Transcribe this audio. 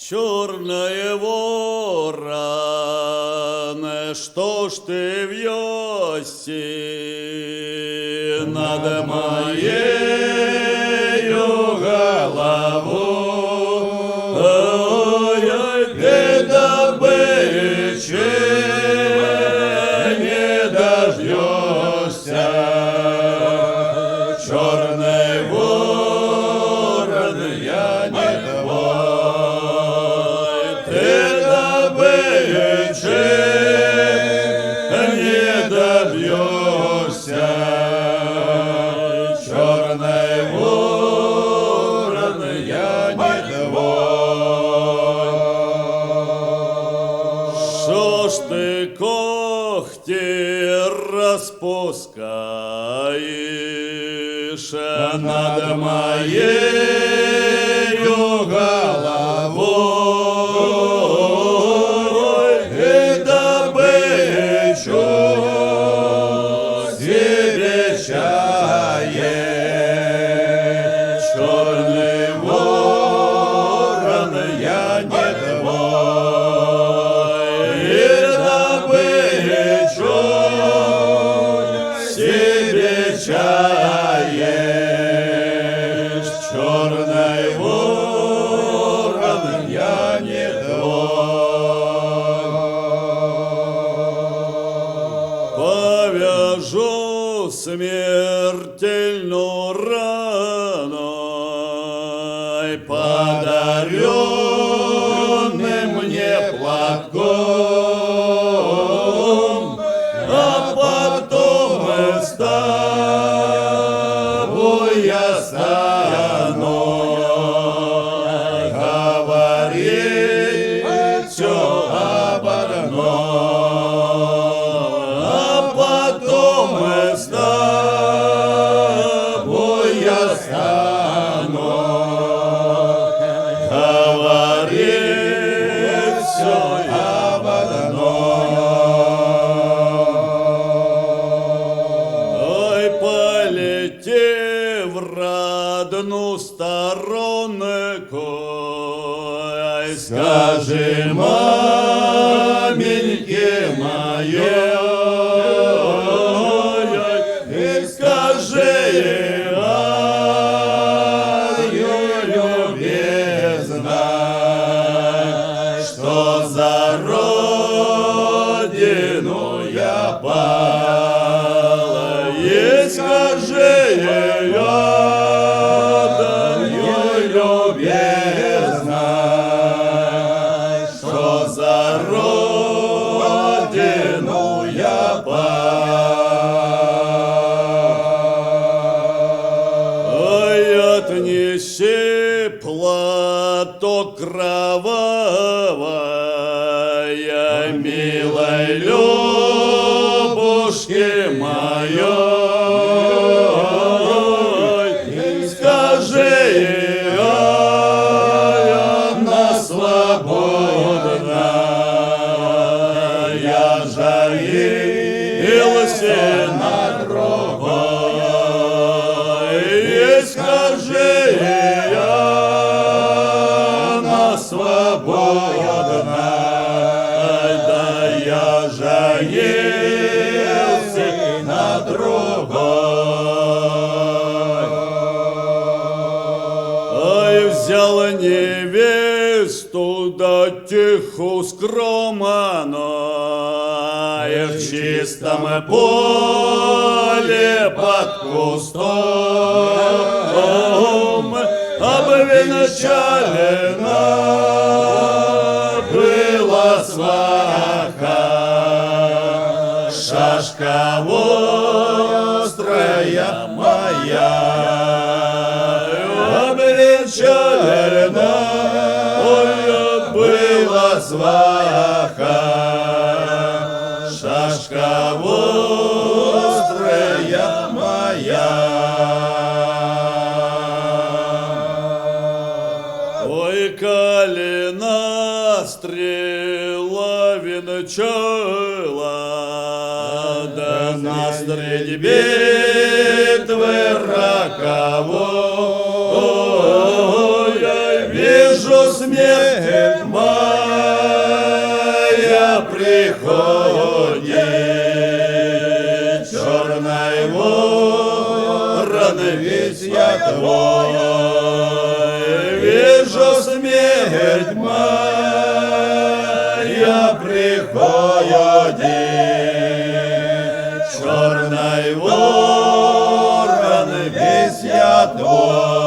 Черная ворона, что ж ты вьешься над моею головой? Ты добычи не дождешься, черный ворон, я не твой. Ты добычи не добьешься, черный ворон, я не твой. Шо ж ты когти распускаешь над моею головой? И добычу себе чаешь, черный ворон, я не твой. И добычу себе чаешь, черный ворон, я не твой. Повяжу смертельную рану подаренным мне платком, а потом мы с тобой я стану говорить все об одном, а потом мы с тобой я стану говорить все об одном. Ой, полети в родную сторонку, ай, скажи маменьке моей, и скажи ей, ай, любезная, что за родину я пала, и скажи ей, ой, любезная, что за родину я пала. Ой, отнеси платок кровавая милой Любушке моей, и скажи ей, она свободна, я женился на другой, и скажи ей, она свободна, да я женился на другой. Ай, взял невесту, да тихо скромно, и в чистом поле под кустом обвенчалена была сваха, шашка острая моя, обвенчалена была сваха, шашка острая моя. Ой, калина стрела венчала, да на среди битвы роковой, я вижу смерть приходит, черный ворон, весь я твой, вижу смерть моя приходит, черный ворон, весь я твой.